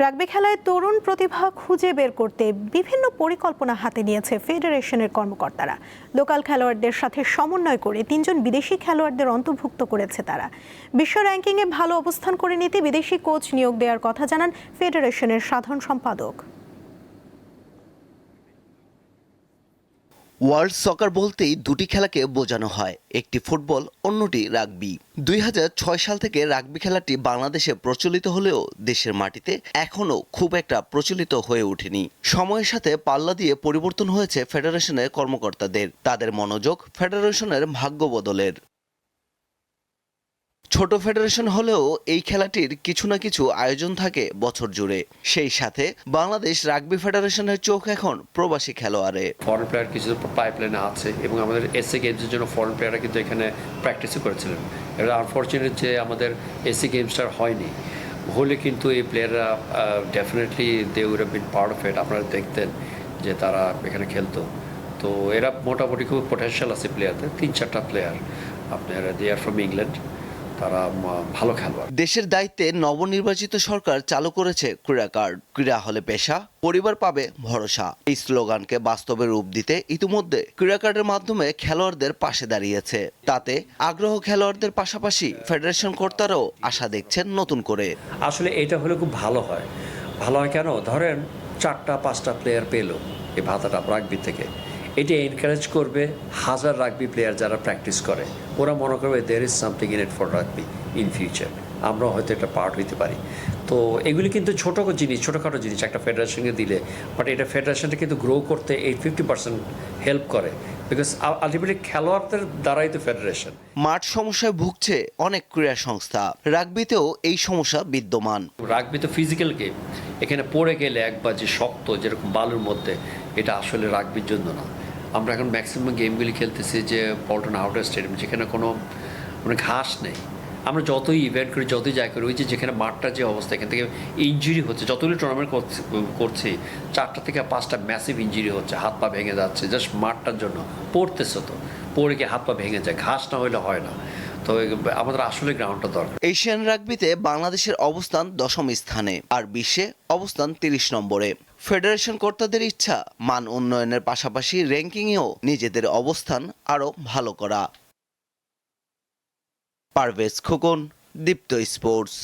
Rugby খেলায় তরুণ প্রতিভা খুঁজে বের করতে বিভিন্ন পরিকল্পনা হাতে নিয়েছে ফেডারেশনের কর্মকর্তারা। লোকাল খেলোয়াড়দের সাথে সমন্বয় করে 3 জন বিদেশি খেলোয়াড়দের অন্তর্ভুক্ত করেছে তারা। বিশ্ব র্যাঙ্কিংয়ে ভালো অবস্থান করে নিতে বিদেশি কোচ নিয়োগ দেওয়ার কথা জানান ফেডারেশনের সাধারণ সম্পাদক। ওয়ার্ল্ড সকার বলতেই দুটি খেলাকে বোঝানো হয়, একটি ফুটবল, অন্যটি রাগবি। 2006 সাল থেকে রাগবি খেলাটি বাংলাদেশে প্রচলিত হলেও দেশের মাটিতে এখনও খুব একটা প্রচলিত হয়ে ওঠেনি। সময়ের সাথে পাল্লা দিয়ে পরিবর্তন হয়েছে ফেডারেশনের কর্মকর্তাদের, তাদের মনোযোগ ফেডারেশনের ভাগ্য বদলের। ছোট ফেডারেশন হলেও এই খেলাটির কিছু না কিছু আয়োজন থাকে বছর জুড়ে। সেই সাথে বাংলাদেশ রাগবি ফেডারেশনের চোখ এখন প্রবাসী খেলোয়াড়ে। ফরেন প্লেয়ার কিছু পাইপলাইনে আছে এবং আমাদের এসএ গেমসের জন্য ফরেন প্লেয়াররা কিন্তু এখানে প্র্যাকটিসও করেছিলেন। এটা আনফর্চুনেট যে আমাদের এসএ গেমসটার হয়নি, হলে কিন্তু এই প্লেয়াররা definitely they would have been part of it. আপনারা দেখতেন যে তারা এখানে খেলতো। তো এরা মোটামুটি খুব পোটেনশিয়াল আছে প্লেয়ারদের। 3-4টা প্লেয়ার আপনার দে আর ফ্রম ইংল্যান্ড, তারা ভালো খেলোয়াড়। দেশের দায়িত্বে নবনির্বাচিত সরকার চালু করেছে ক্রীড়া কার্ড। ক্রীড়া হলে পেশা, পরিবার পাবে ভরসা। এই স্লোগানকে বাস্তবে রূপ দিতে ইতিমধ্যে ক্রীড়া কার্ডের মাধ্যমে খেলোয়াড়দের পাশে দাঁড়িয়েছে। তাতে আগ্রহ খেলোয়াড়দের পাশাপাশি ফেডারেশন কর্তারাও আশা দেখছেন নতুন করে। আসলে এটা হলে খুব ভালো হয়। ভালো হয় কেন? ধরেন 4টা-5টা প্লেয়ার পেলো এই ভাতাটা রাগবি থেকে, এটা এনকারেজ করবে হাজার রাগবি প্লেয়ার যারা প্র্যাকটিস করে। ওরা মনে করবে there is something in it for rugby in future, আমরা হয়তো একটা পার্ট হইতে পারি। তো এগুলি কিন্তু ছোটোখাটো জিনিস একটা ফেডারেশনকে দিলে, বাট এটা ফেডারেশনটা কিন্তু গ্রো করতে এই 50% হেল্প করে, বিকজ আলটিমেটলি খেলোয়াড়দের দ্বারাই তো ফেডারেশন। মাঠ সমস্যায় ভুগছে অনেক ক্রীড়া সংস্থা, রাগবিতেও এই সমস্যা বিদ্যমান। রাগবি তো ফিজিক্যাল গেম, এখানে পড়ে গেলে একবার যে শক্ত যেরকম বালুর মধ্যে, এটা আসলে রাগবির জন্য না। আমরা এখন ম্যাক্সিমাম গেমগুলি খেলতেছি যে পল্টন আউটার স্টেডিয়াম, যেখানে কোনো ঘাস নেই। আমরা যতই ইভেন্ট করি, যতই যাই করি, ওই যে যেখানে মাঠটার যে অবস্থা, এখান থেকে ইঞ্জুরি হচ্ছে। যতগুলি টুর্নামেন্ট করছি 4টা থেকে 5টা ম্যাসিভ ইঞ্জুরি হচ্ছে, হাত পা ভেঙে যাচ্ছে জাস্ট মাঠটার জন্য। পড়তেছে তো, পড়ে গিয়ে হাত পা ভেঙে যায়, ঘাস না হলে হয় না। তো আমাদের আসলে গ্রাউন্ডটা দরকার। এশিয়ান রাগবিতে বাংলাদেশের অবস্থান 10ম স্থানে, আর বিশ্বে অবস্থান 30 নম্বরে। ফেডারেশন কর্তাদের ইচ্ছা মান উন্নয়নের পাশাপাশি র্যাঙ্কিংয়েও নিজেদের অবস্থান আরও ভালো করা। পারভেজ খোকন, দীপ্ত স্পোর্টস।